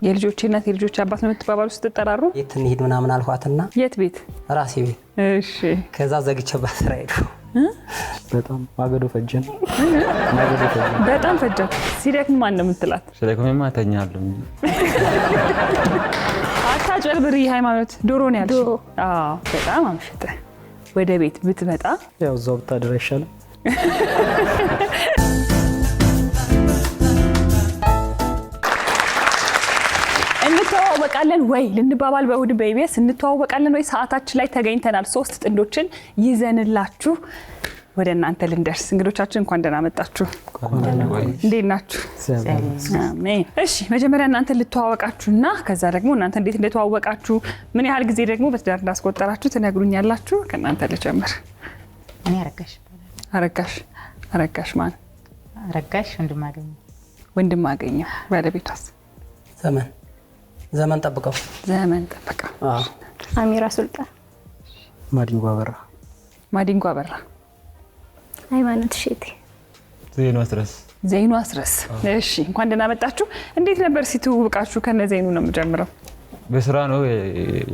የልጆቼ እናት የልጆቼ አባት ነው የምትባባሉ ስትጠራሩ? የት እንሂድ ምናምን አልኳትና የት ቤት? ራሴ ቤት። እሺ ከዛ ዘግቼባት ስራ ሄዱ። በጣም ማገዶ ፈጀን። በጣም ፈጃት። ሲደክም ማን ነው የምትላት? ሲደክምማ እተኛለሁ። አታጭበርብሪ ሃይማኖት። ዶሮ ነው ያልሽ? አዎ በጣም አምሽተ ወደ ቤት ብትመጣ ያው እዛው ብታድር አይሻልም? እንተዋወቃለን ወይ ልንባባል በእሁድ በኢቢኤስ እንተዋወቃለን ወይ ሰዓታችን ላይ ተገኝተናል። 3 ጥንዶችን ይዘንላችሁ ወደ እናንተ ልንደርስ። እንግዶቻችን እንኳን ደህና መጣችሁ። እንዴት ናችሁ? አሜን። እሺ መጀመሪያ እናንተ ልተዋወቃችሁና ከዛ ደግሞ እናንተ እንዴት እንደተዋወቃችሁ ምን ያህል ጊዜ ደግሞ በትዳር እንዳስቆጠራችሁ ትነግሩኛላችሁ። ከእናንተ ልጀምር። እኔ አረጋሽ ማን? አረጋሽ ወንድማገኘው። ባለቤቷስ? ዘመን ጠብቀው። አሚራ ሱልጣን። ማዲንጎ አበራ። ሃይማኖት ሼቴ። ዘይኑ አስረስ። እሺ እንኳን ደህና መጣችሁ። እንዴት ነበር ሲተዋወቃችሁ? ከነ ዘይኑ ነው የምጀምረው። በስራ ነው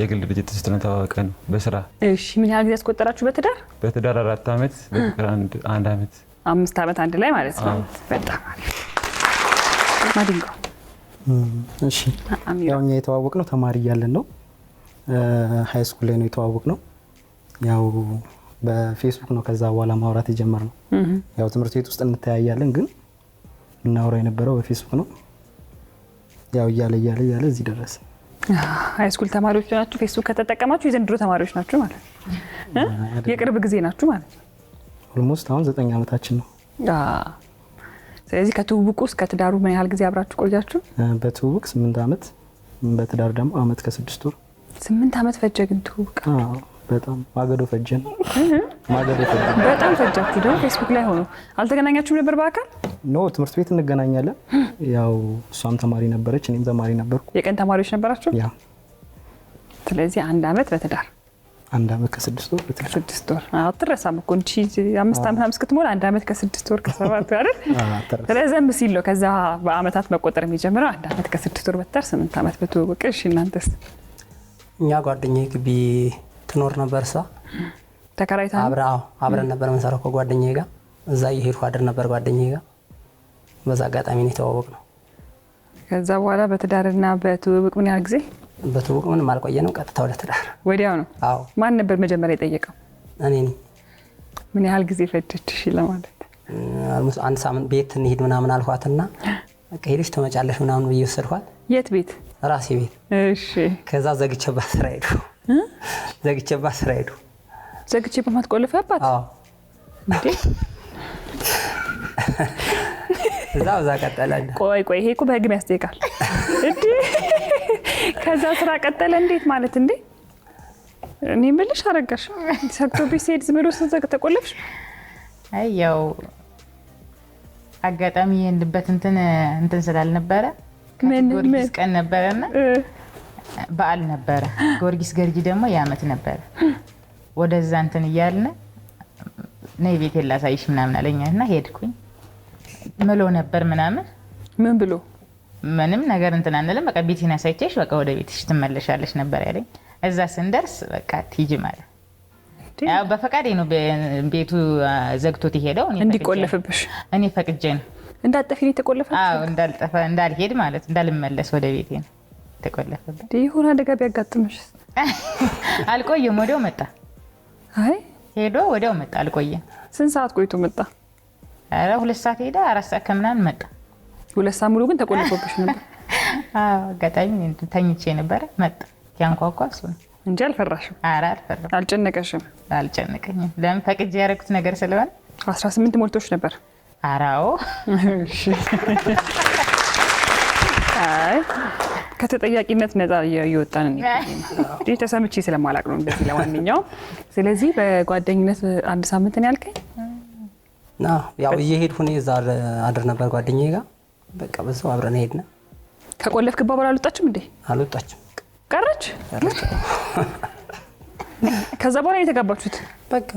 የግል ድርጅት ውስጥ ነው ተዋወቀን በስራ። እሺ ምን ያህል ጊዜ ያስቆጠራችሁ በትዳር? በትዳር 4 ዓመት፣ በፍቅር 1 ዓመት። 5 ዓመት አንድ ላይ ማለት ነው። በጣም ማዲንጎ። እሺ ያው እኛ የተዋወቅነው ተማሪ እያለን ነው። ሃይ ስኩል ላይ ነው የተዋወቅነው። ያው በፌስቡክ ነው ከዛ በኋላ ማውራት የጀመርነው። ያው ትምህርት ቤት ውስጥ እንተያያለን ግን እናወራ የነበረው በፌስቡክ ነው። ያው እያለ እዚህ ደረሰ። ሃይ ስኩል ተማሪዎች ናችሁ? ፌስቡክ ከተጠቀማችሁ የዘንድሮ ተማሪዎች ናችሁ ማለት ነው? የቅርብ ጊዜ ናችሁ ማለት ነው? ኦልሞስት አሁን 9 ዓመታችን ነው። ስለዚህ ከትውውቁ እስከ ትዳሩ ምን ያህል ጊዜ አብራችሁ ቆያችሁ? በትውውቅ 8 ዓመት፣ በትዳር ደግሞ 1 ዓመት ከ6 ወር። 8 ዓመት ፈጀ ግን ትውውቅ? በጣም ማገዶ ፈጀን። በጣም ፈጃችሁ። ደግሞ ፌስቡክ ላይ ሆኖ አልተገናኛችሁም ነበር በአካል? ኖ ትምህርት ቤት እንገናኛለን። ያው እሷም ተማሪ ነበረች እኔም ተማሪ ነበርኩ። የቀን ተማሪዎች ነበራችሁ? ያ። ስለዚህ 1 ዓመት በትዳር 1 ዓመት ከ6 ወር በትዳር 6 ወር። አትረሳም እኮ እንጂ 5 ዓመት እስክትሞላ 1 ዓመት ከ6 ወር ከ7 አይደል? ረዘም ሲል ነው ከዛ በአመታት መቆጠር የሚጀምረው። 1 ዓመት ከ6 ወር በትዳር 8 ዓመት በትውውቅ። እሺ እናንተስ? እኛ ጓደኛዬ ግቢ ትኖር ነበር። እሷ ተከራይታ አብረን ነበር የምንሰራው ከጓደኛዬ ጋር። እዛ እየሄድኩ አድር ነበር ጓደኛዬ ጋር። በዛ አጋጣሚ ነው የተዋወቅነው። ከዛ በኋላ በትዳርና በትውውቅ ምን ያህል ጊዜ? በትውውቅ ምንም አልቆየንም፣ ቀጥታ ወደ ትዳር ወዲያው ነው። አዎ። ማን ነበር መጀመሪያ የጠየቀው? እኔ ነኝ። ምን ያህል ጊዜ ፈጀችሽ ለማለት? አልሞስ 1 ሳምንት ቤት እንሂድ ምናምን አልኳትና በቃ ሄደሽ ተመጫለሽ ምናምን ብዬ ወሰድኳት። የት ቤት? ራሴ ቤት። እሺ ከዛ ዘግቼባት ስራ ሄዱ። ዘግቼ በማትቆልፈባት? አዎ እንዴ እዛ ቀጠለ። ቆይ ይሄ እኮ በህግ ያስጠይቃል እንዴ? ከዛ ስራ ቀጠለ እንዴት ማለት እንዴ? እኔ ምልሽ አረጋሽ ሰክቶብሽ ሲሄድ ዝም ብሎ ተቆለፍሽ? አይ ያው አጋጣሚ የንበት እንትን ስላልነበረ ጊዮርጊስ ቀን ነበረና በዓል ነበረ። ጊዮርጊስ ገርጂ ደግሞ የዓመት ነበረ። ወደዛ እንትን እያልን ነይ ቤት ላሳይሽ ምናምን አለኝና ሄድኩኝ። ምሎ ነበር ምናምን። ምን ብሎ? ምንም ነገር እንትን አንልም፣ በቃ ቤቴን አሳይቼሽ በቃ ወደ ቤትሽ ትመለሻለሽ ነበር ያለኝ። እዛ ስንደርስ በቃ ቲጂ ማለት ያው በፈቃዴ ነው ቤቱ ዘግቶት ሄደው እንዲቆለፍብሽ። እኔ ፈቅጄ ነው እንዳጠፊ ነው የተቆለፈው። አዎ እንዳልጠፋ እንዳልሄድ ማለት እንዳልመለስ ወደ ቤቴ ነው ተቆለፈበት። ይሁን አደጋ ቢያጋጥምሽ? አልቆየም፣ ወዲያው መጣ። አይ ሄዶ ወዲያው መጣ፣ አልቆየም። ስንት ሰዓት ቆይቶ መጣ? አረ 2 ሰዓት ሄደ፣ 4 ሰዓት ከምናምን መጣ። 2 ሰዓት ሙሉ ግን ተቆልፎብሽ ነበር? አዎ አጋጣሚ ተኝቼ ነበር። መጣ ያንኳኳ እሱ እንጂ አልፈራሽም? አረ አልፈራም። አልጨነቀሽም? አልጨነቀኝም። ለምን ፈቅጄ ያደረኩት ነገር ስለሆነ። 18 ሞልቶሽ ነበር? አራው እሺ። አይ ከተጠያቂነት ነፃ እየወጣን ነው እንዴ? ተሰምቼ ስለማላቅ ነው እንደዚህ። ለማንኛውም ስለዚህ በጓደኝነት 1 ሳምንት ነው ያልከኝ? ያው እየሄድኩ እኔ እዛ አድር ነበር ጓደኛዬ ጋር። በቃ በዛው አብረን ሄድን። ከቆለፍክ በኋላ አልወጣችም እንዴ? አልወጣችም፣ ቀረች። ከዛ በኋላ የተጋባችሁት? በቃ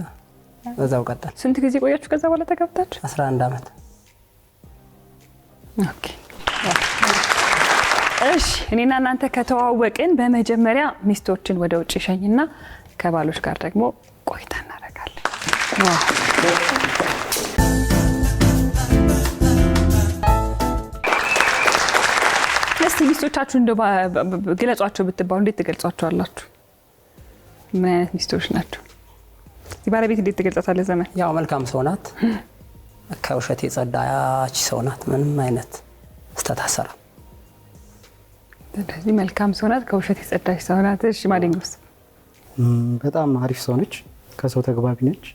በዛው ቀጠል። ስንት ጊዜ ቆያችሁ ከዛ በኋላ ተጋብታችሁ? 11 ዓመት። ኦኬ። እሺ እኔና እናንተ ከተዋወቅን በመጀመሪያ ሚስቶችን ወደ ውጭ ሸኝና ከባሎች ጋር ደግሞ ቆይታ እናደርጋለን። እስቲ ሚስቶቻችሁ እንደው ግለጿቸው ብትባሉ እንዴት ትገልጿቸዋላችሁ? ምን አይነት ሚስቶች ናቸው? ባለቤት እንዴት ትገልጻታለህ? ዘመን ያው መልካም ሰው ናት፣ ከውሸት የጸዳች ሰው ናት፣ ምንም አይነት ስህተት አትሰራም። ስለዚህ መልካም ሰው ናት፣ ከውሸት የጸዳች ሰው ናት። እሺ ማዲንጎስ? በጣም አሪፍ ሰው ነች፣ ከሰው ተግባቢ ነች፣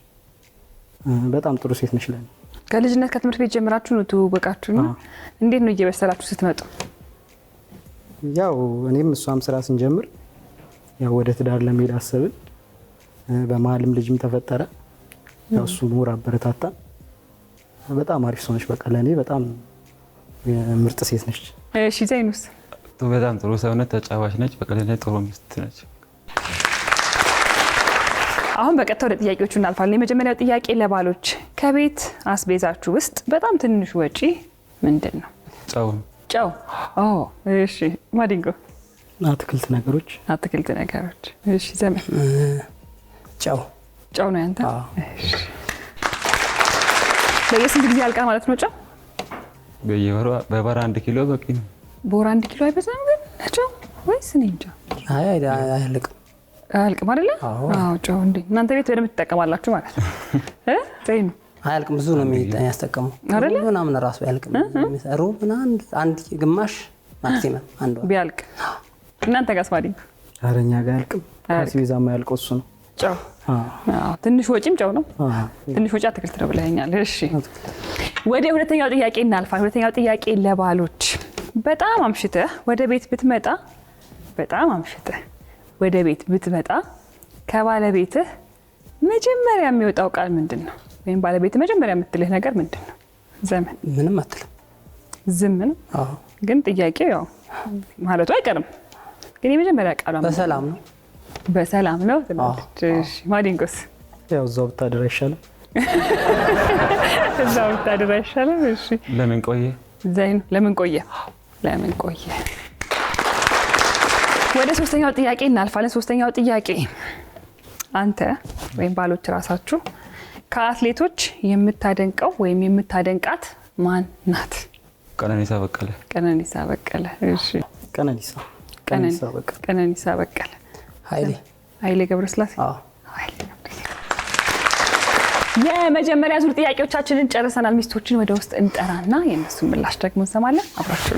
በጣም ጥሩ ሴት ነች ለኔ። ከልጅነት ከትምህርት ቤት ጀምራችሁ ነው ትውውቃችሁ ነው? እንዴት ነው እየበሰላችሁ ስትመጡ? ያው እኔም እሷም ስራ ስንጀምር ያው ወደ ትዳር ለመሄድ አሰብን። በመሀልም ልጅም ተፈጠረ። ያው እሱ ሙር አበረታታ። በጣም አሪፍ ሰው ነች። በቃ ለኔ በጣም ምርጥ ሴት ነች። እሺ ዘይኑስ? በጣም ጥሩ ሰው ነች፣ ተጫዋች ነች። በቃ ለኔ ጥሩ ሚስት ነች። አሁን በቀጥታ ወደ ጥያቄዎቹ እናልፋለን። የመጀመሪያው ጥያቄ ለባሎች፣ ከቤት አስቤዛችሁ ውስጥ በጣም ትንሽ ወጪ ምንድን ነው? ጨው። ጨው። እሺ ማዲንጎ? አትክልት ነገሮች። አትክልት ነገሮች። እሺ ዘመን? ጨው። ጨው ነው ያንተ? እሺ በየስንት ጊዜ ያልቃል ማለት ነው ጨው? በየወሩ በወር 1 ኪሎ በቂ ነው። በወር 1 ኪሎ አይበዛም ግን ጨው? ወይስ እኔ እንጃ። አያልቅም። አያልቅም አይደለ? አዎ ጨው እንዴ እናንተ ቤት በደምብ ትጠቀማላችሁ ማለት ነው ዘይኑ? አያልቅም፣ ብዙ ነው የሚያስጠቀመው አይደለ? ምናምን ራሱ አያልቅም። የሚሰሩ አንድ ግማሽ ማክሲመም አንድ ወር ቢያልቅ። እናንተ ጋርስ ማዲንጎ? ኧረ እኛ ጋር አያልቅም። አስቤዛ የማያልቀው እሱ ነው። ጨው። ትንሽ ወጪም ጨው ነው። ትንሽ ወጪ አትክልት ነው ብለኸኛል። እሺ ወደ ሁለተኛው ጥያቄ እናልፋለን። ሁለተኛው ጥያቄ ለባሎች፣ በጣም አምሽተህ ወደ ቤት ብትመጣ ከባለቤትህ መጀመሪያ የሚወጣው ቃል ምንድን ነው? ወይም ባለቤት መጀመሪያ የምትልህ ነገር ምንድን ነው? ዘመን? ምንም አትልም፣ ዝም ነው። ግን ጥያቄው ያው ማለቱ አይቀርም። ግን የመጀመሪያ ቃሏ በሰላም ነው። በሰላም ነው ትላለች። እሺ ማዲንጎስ? ያው እዛው ብታደር አይሻልም? እዛው ብታደር አይሻልም? እሺ ለምን ቆየ? ዘይኑ? ለምን ቆየ? ወደ ሶስተኛው ጥያቄ እናልፋለን። ሶስተኛው ጥያቄ፣ አንተ ወይም ባሎች ራሳችሁ ከአትሌቶች የምታደንቀው ወይም የምታደንቃት ማን ናት? ቀነኒሳ በቀለ። ቀነኒሳ በቀለ። እሺ ቀነኒሳ በቀለ። ኃይሌ ገብረስላሴ። የመጀመሪያ ዙር ጥያቄዎቻችንን ጨርሰናል። ሚስቶችን ወደ ውስጥ እንጠራና የእነሱን ምላሽ ደግሞ እንሰማለን። አብራችሁ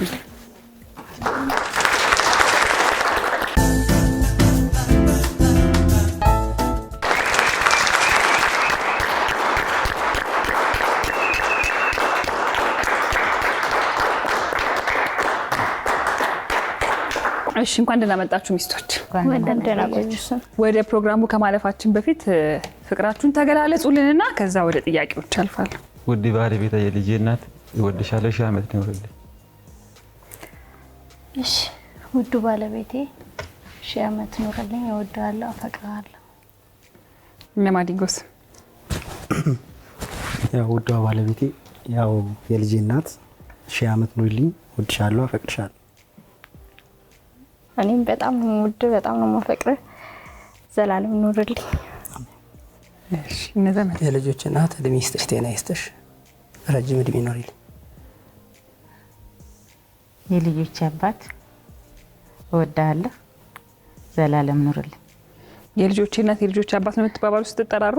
እሺ እንኳን ደህና መጣችሁ ሚስቶች። ወደ ፕሮግራሙ ከማለፋችን በፊት ፍቅራችሁን ተገላለጹልንና ከዛ ወደ ጥያቄዎች አልፋለሁ። ውድ ባለቤቴ፣ የልጄ እናት፣ እወድሻለሁ፣ ሺህ ዓመት ኑሪልኝ። እሺ ውዱ ባለቤቴ፣ ሺህ ዓመት ኑሪልኝ፣ እወድሃለሁ፣ አፈቅርሃለሁ። እነ ማዲንጎስ? ያው ውዷ ባለቤቴ፣ ያው የልጄ እናት፣ ሺህ ዓመት ኑሪልኝ፣ እወድሻለሁ፣ አፈቅርሻለሁ። እኔም በጣም ነው የምወድህ፣ በጣም ነው የማፈቅርህ፣ ዘላለም ኑርልኝ። እሺ እነዘመን? የልጆች እናት፣ እድሜ ይስጥሽ፣ ጤና ይስጥሽ፣ ረጅም እድሜ ኑሪልኝ። የልጆች አባት፣ እወድሃለሁ፣ ዘላለም ኑርልኝ። የልጆች እናት፣ የልጆች አባት ነው የምትባባሉ ስትጠራሩ?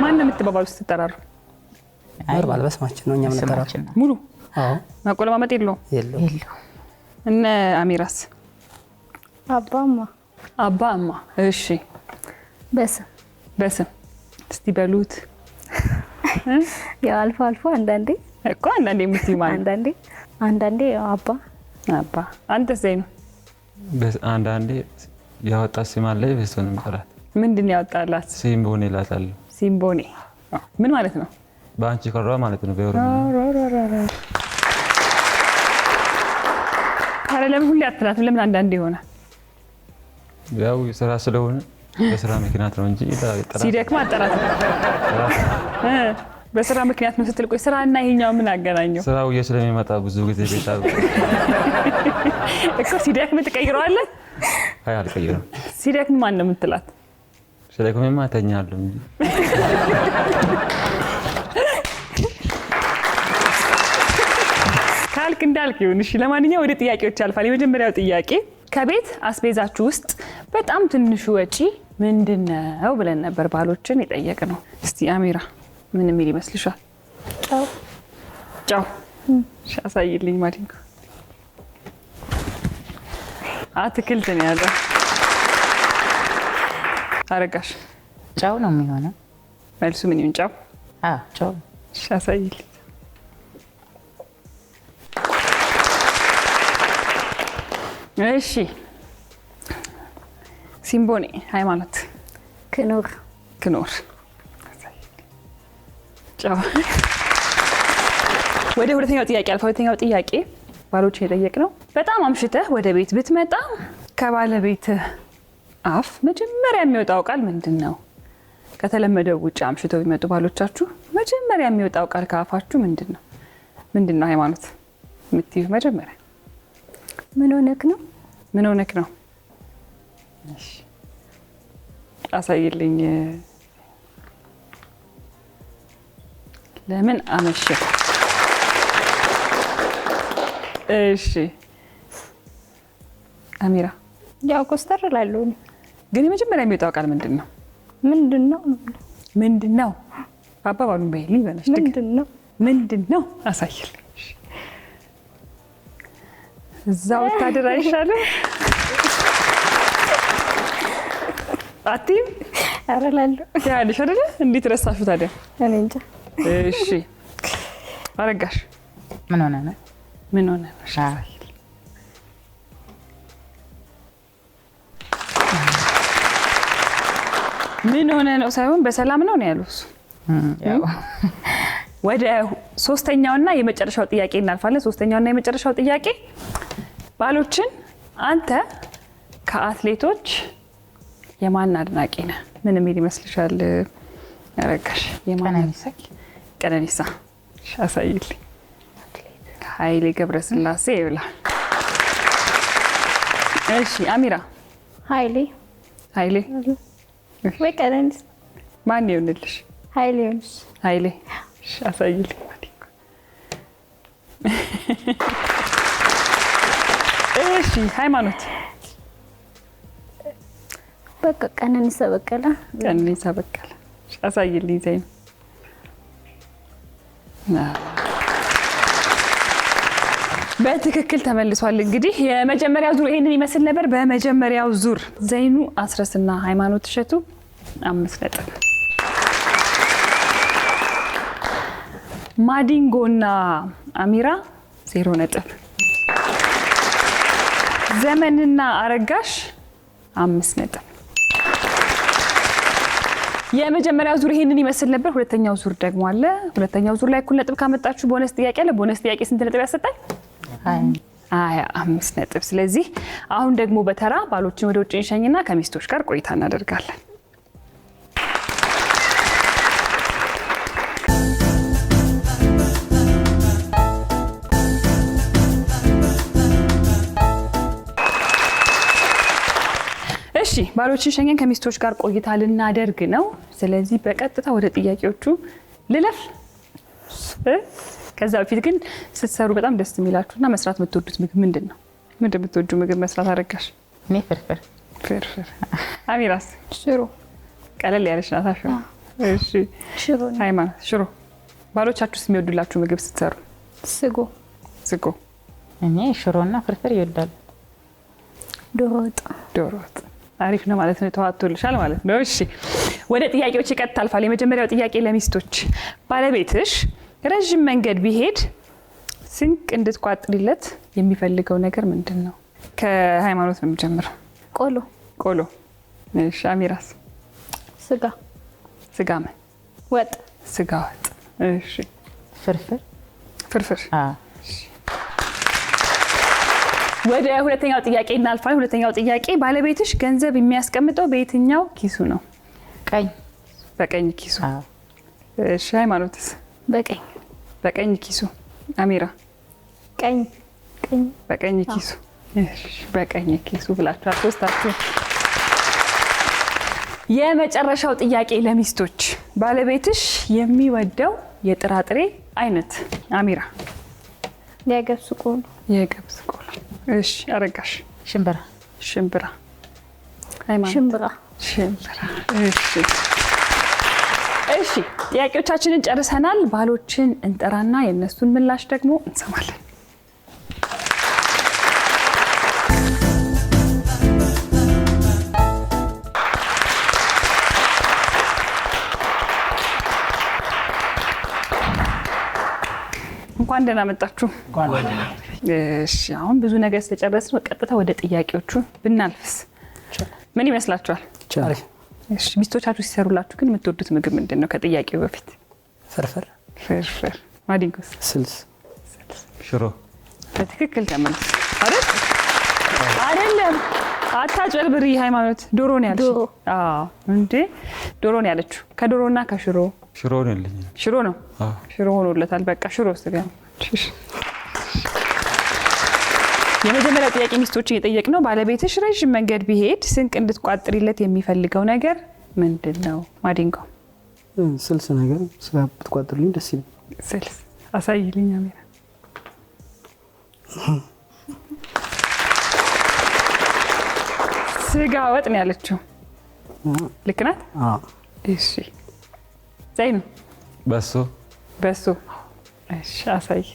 ማን ነው የምትባባሉ ስትጠራሩ? ኖርማል በስማችን ነው እኛ የምንጠራው ሙሉ። አዎ ማቆለማመጥ የለውም? የለውም። እነ አሚራስ? አባማ። እሺ በስም እስቲ በሉት። ያው አልፎ አልፎ አንዳንዴ እኮ አንዳንዴ የምትይው ማለት አንዳንዴ አባ። አንተስ ዘይኑ? አንዳንዴ ያወጣት ስም አለ፣ በእሱን እንጠራት። ምንድን ነው ያወጣላት? ሲምቦኔ እላታለሁ። ሲምቦኔ ምን ማለት ነው? በአንቺ ኮራ ማለት ነው በኦሮምኛ። አረ ለምን ሁሌ አትላትም? ለምን አንዳንዴ ይሆናል? ያው ስራ ስለሆነ በስራ ምክንያት ነው እንጂ ሲደክማ አጠራት። በስራ ምክንያት ነው ስትል ቆይ ስራና ይሄኛው ምን አገናኘው? ስራው ስለሚመጣ ብዙ ጊዜ ቤት እኮ ሲደክም ትቀይረዋለህ? አይ አልቀይርም። ሲደክም ማን ነው የምትላት? ሲደክምማ እተኛለሁ እንጂ። ካልክ እንዳልክ ይሁን። እሺ ለማንኛውም ወደ ጥያቄዎች ያልፋል። የመጀመሪያው ጥያቄ ከቤት አስቤዛችሁ ውስጥ በጣም ትንሹ ወጪ ምንድነው ብለን ነበር ባሎችን የጠየቅነው። እስቲ አሚራ ምን የሚል ይመስልሻል? ጨው። ጨው። እሺ አሳይልኝ ማዲንጎ። አትክልት ነው ያለው። አረጋሽ ጨው ነው የሚሆነው። መልሱ ምን ይሁን? ጨው። ጨው። እሺ አሳይልኝ። እሺ ሲምቦኔ ሃይማኖት ክኑር። ክኖር ጨው። ወደ ሁለተኛው ጥያቄ አልፋ። ሁለተኛው ጥያቄ ባሎችን የጠየቅነው በጣም አምሽተህ ወደ ቤት ብትመጣ ከባለቤትህ አፍ መጀመሪያ የሚወጣው ቃል ምንድን ነው? ከተለመደው ውጭ አምሽተው ቢመጡ ባሎቻችሁ መጀመሪያ የሚወጣው ቃል ከአፋችሁ ምንድን ነው? ምንድን ነው ሃይማኖት የምትይው መጀመሪያ? ምን ሆነክ ነው? ምን ሆነክ ነው? እሺ አሳይልኝ። ለምን አመሸህ? እሺ አሚራ ያው ኮስተር እላለሁ። ግን የመጀመሪያ የሚወጣው ቃል ምንድን ነው? ምንድን ነው? ምንድን ነው? አባባሉን በይልኝ በለሽ። ምንድን ነው? ምንድን ነው? አሳይልኝ። እዛው ወታደር አይሻልም? አትይም? ኧረ እላለሁ። ያለሽ አይደለ? እንዴት ረሳሽው ታዲያ? እኔ እንጃ። እሺ አረጋሽ ምን ሆነ ነው? ምን ሆነ ነው? ምን ሆነ ነው ሳይሆን በሰላም ነው ነው ያሉት። ወደ ሶስተኛውና የመጨረሻው ጥያቄ እናልፋለን። ሶስተኛውና የመጨረሻው ጥያቄ ባሎችን አንተ ከአትሌቶች የማን አድናቂ ነህ? ምን የሚል ይመስልሻል? ያረጋሽ ቀነኒሳ። አሳይልኝ። ኃይሌ ገብረስላሴ ይብላል። እሺ አሚራ ኃይሌ ወይ ቀነኒሳ ማን ይሆንልሽ? ኃይሌ ይሆንሽ። ኃይሌ። እሺ አሳይልኝ። እሺ ሃይማኖት በቃ ቀነኒሳ በቀለ። እሺ አሳይልኝ። ዘይኑ በትክክል ተመልሷል። እንግዲህ የመጀመሪያው ዙር ይሄንን ይመስል ነበር። በመጀመሪያው ዙር ዘይኑ አስረስና ሃይማኖት እሸቱ 5 ነጥብ፣ ማዲንጎና አሚራ 0 ነጥብ፣ ዘመንና አረጋሽ 5 ነጥብ። የመጀመሪያው ዙር ይሄንን ይመስል ነበር። ሁለተኛው ዙር ደግሞ አለ። ሁለተኛው ዙር ላይ እኩል ነጥብ ካመጣችሁ ቦነስ ጥያቄ አለ። ቦነስ ጥያቄ ስንት ነጥብ ያሰጣል? 25 ነጥብ። ስለዚህ አሁን ደግሞ በተራ ባሎችን ወደ ውጭ እንሸኝና ከሚስቶች ጋር ቆይታ እናደርጋለን። እሺ ባሎችን ሸኝን ከሚስቶች ጋር ቆይታ ልናደርግ ነው። ስለዚህ በቀጥታ ወደ ጥያቄዎቹ ልለፍ። ከዛ በፊት ግን ስትሰሩ በጣም ደስ የሚላችሁና መስራት የምትወዱት ምግብ ምንድን ነው? ምንድን የምትወዱ ምግብ መስራት አረጋሽ? እኔ ፍርፍር። አሚራስ? ሽሮ። ቀለል ያለች ናት። ሽሮ። እሺ ሽሮ። ሃይማኖት? ሽሮ። ባሎቻችሁስ የሚወዱላችሁ ምግብ ስትሰሩ? ስጎ። እኔ ሽሮና ፍርፍር ይወዳሉ። ዶሮ ወጥ። አሪፍ ነው ማለት ነው። ተዋጥቶልሻል ማለት ነው። እሺ ወደ ጥያቄዎች ይቀጥታ አልፋል። የመጀመሪያው ጥያቄ ለሚስቶች፣ ባለቤትሽ ረዥም መንገድ ቢሄድ ስንቅ እንድትቋጥሪለት የሚፈልገው ነገር ምንድን ነው? ከሃይማኖት ነው የምጀምረው። ቆሎ። እሺ አሚራስ? ስጋ ምን? ወጥ። ስጋ ወጥ። እሺ ፍርፍር። ወደ ሁለተኛው ጥያቄ እናልፋለን። ሁለተኛው ጥያቄ ባለቤትሽ ገንዘብ የሚያስቀምጠው በየትኛው ኪሱ ነው? ቀኝ። በቀኝ ኪሱ። እሺ ሃይማኖትስ? በቀኝ በቀኝ ኪሱ። አሚራ ቀኝ በቀኝ ኪሱ። እሺ በቀኝ ኪሱ ብላችኋል ሶስታችሁ። የመጨረሻው ጥያቄ ለሚስቶች፣ ባለቤትሽ የሚወደው የጥራጥሬ አይነት? አሚራ የገብስ ቆሎ። የገብስ ቆሎ። እሺ አረጋሽ? ሽምብራ። ሽምብራ። ሃይማኖት? ሽምብራ። እሺ ጥያቄዎቻችንን ጨርሰናል። ባሎችን እንጠራና የእነሱን ምላሽ ደግሞ እንሰማለን። እንኳን ደህና መጣችሁ። እሺ አሁን ብዙ ነገር ስለጨረስን ቀጥታ ወደ ጥያቄዎቹ ብናልፍስ ምን ይመስላችኋል? እሺ ሚስቶቻችሁ ሲሰሩላችሁ ግን የምትወዱት ምግብ ምንድን ነው? ከጥያቄው በፊት ፍርፍር። ፍርፍር። ማዲንጎስ? ስልስ። ሽሮ። በትክክል ተመልስ። አይደለም አታጭበርብሪ። ሃይማኖት ዶሮ ነው ያለችው። አዎ እንዴ ዶሮ ነው ያለችው። ከዶሮና ከሽሮ ሽሮ ነው ያለኝ። ሽሮ ነው። ሽሮ ሆኖለታል። በቃ ሽሮ ስጋ። የመጀመሪያው ጥያቄ ሚስቶችን የጠየቅነው ባለቤትሽ ረዥም መንገድ ቢሄድ ስንቅ እንድትቋጥሪለት የሚፈልገው ነገር ምንድን ነው? ማዲንጎ? ስልስ ነገር ስጋ ብትቋጥርልኝ ደስ ይለኛል። ስልስ አሳይልኝ። አሜራ? ስጋ ወጥ ነው ያለችው። ልክ ናት? አዎ። እሺ ዘይኑ? በሶ። በሶ። እሺ አሳይል።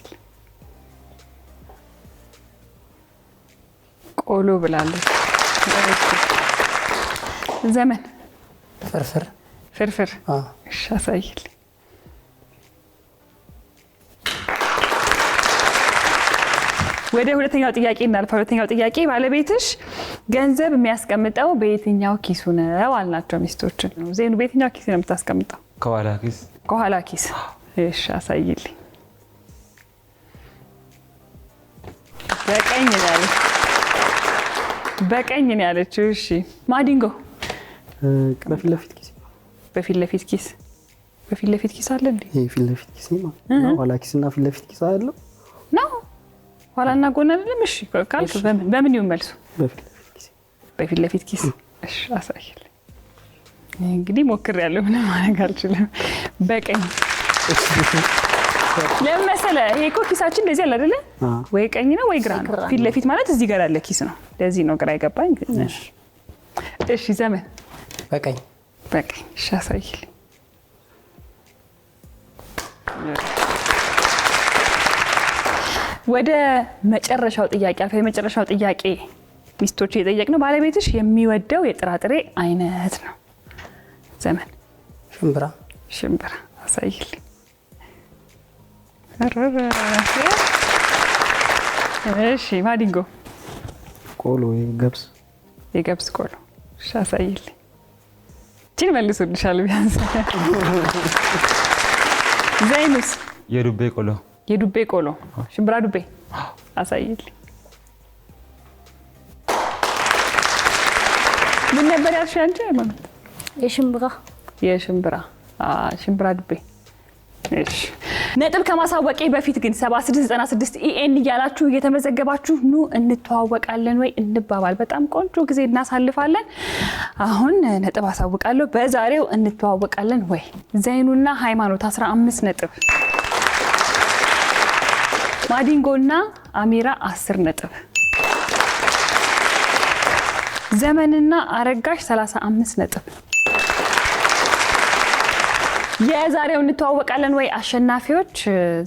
ቆሎ ብላለች። ዘመን? ፍርፍር። ፍርፍር። እሺ አሳይል። ወደ ሁለተኛው ጥያቄ እናልፋ። ሁለተኛው ጥያቄ ባለቤትሽ ገንዘብ የሚያስቀምጠው በየትኛው ኪሱ ነው አልናቸው ሚስቶችን። ዜኑ በየትኛው ኪስ ነው የምታስቀምጠው? ከኋላ ኪስ። ከኋላ ኪስ። እሺ አሳይልኝ። በቀኝ ነው ያለችው። በቀኝ ነው ያለችው። እሺ ማዲንጎ? በፊት ለፊት ኪስ። በፊት ለፊት ኪስ። በፊት ለፊት ኪስ አለ እንዴ? ይሄ ፊት ለፊት ኪስ ነው። ኋላ ኪስና ፊት ለፊት ኪስ አለው ነው። ኋላና ጎን አይደለም። እሺ ካልክ በምን ይሁን መልሱ? በፊት ለፊት ኪስ። በፊት ለፊት ኪስ። እሺ አሳይልኝ። እንግዲህ ሞክሬያለሁ፣ ምንም ማድረግ አልችልም። በቀኝ ለምን መሰለህ? ይሄ እኮ ኪሳችን እንደዚህ አለ አይደለ? ወይ ቀኝ ነው ወይ ግራ ነው። ፊት ለፊት ማለት እዚህ ጋር ያለ ኪስ ነው። ለዚህ ነው ግራ አይገባኝ። እሺ ዘመን? በቀኝ። በቀኝ። እሺ አሳይልኝ። ወደ መጨረሻው ጥያቄ አልፈ። የመጨረሻው ጥያቄ ሚስቶች የጠየቅነው ባለቤትሽ የሚወደው የጥራጥሬ አይነት ነው? ዘመን? ሽምብራ። ሽምብራ። አሳይልኝ። እሺ ማዲንጎ? ቆሎ። የገብስ። የገብስ ቆሎ። እሺ አሳይልኝ። እቺን መልሶልሻል ቢያንስ። ዘይኑስ? የዱቤ ቆሎ። የዱቤ ቆሎ። ሽምብራ ዱቤ። አሳይልኝ። ምን ነበር ያልሽው አንቺ? ሃይማኖት? የሽምብራ። የሽምብራ። ሽምብራ ዱቤ። እሺ ነጥብ ከማሳወቄ በፊት ግን 7696 ኢኤን እያላችሁ እየተመዘገባችሁ ኑ እንተዋወቃለን ወይ እንባባል። በጣም ቆንጆ ጊዜ እናሳልፋለን። አሁን ነጥብ አሳውቃለሁ። በዛሬው እንተዋወቃለን ወይ ዘይኑና ሃይማኖት 15 ነጥብ፣ ማዲንጎና አሚራ 10 ነጥብ፣ ዘመንና አረጋሽ 35 ነጥብ። የዛሬው እንተዋወቃለን ወይ አሸናፊዎች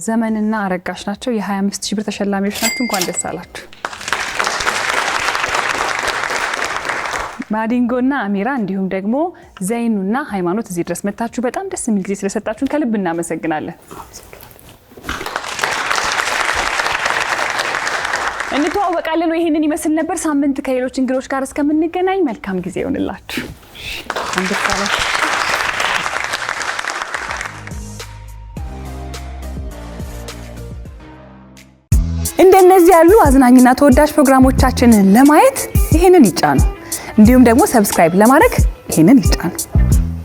ዘመንና አረጋሽ ናቸው። የ25 ሺህ ብር ተሸላሚዎች ናቸው። እንኳን ደስ አላችሁ። ማዲንጎና አሚራ እንዲሁም ደግሞ ዘይኑና ሃይማኖት እዚህ ድረስ መታችሁ በጣም ደስ የሚል ጊዜ ስለሰጣችሁን ከልብ እናመሰግናለን። እንተዋወቃለን ወይ ይሄንን ይመስል ነበር። ሳምንት ከሌሎች እንግዶች ጋር እስከምንገናኝ መልካም ጊዜ ይሆንላችሁ። እንደነዚህ ያሉ አዝናኝና ተወዳጅ ፕሮግራሞቻችንን ለማየት ይሄንን ይጫኑ። እንዲሁም ደግሞ ሰብስክራይብ ለማድረግ ይሄንን ይጫኑ።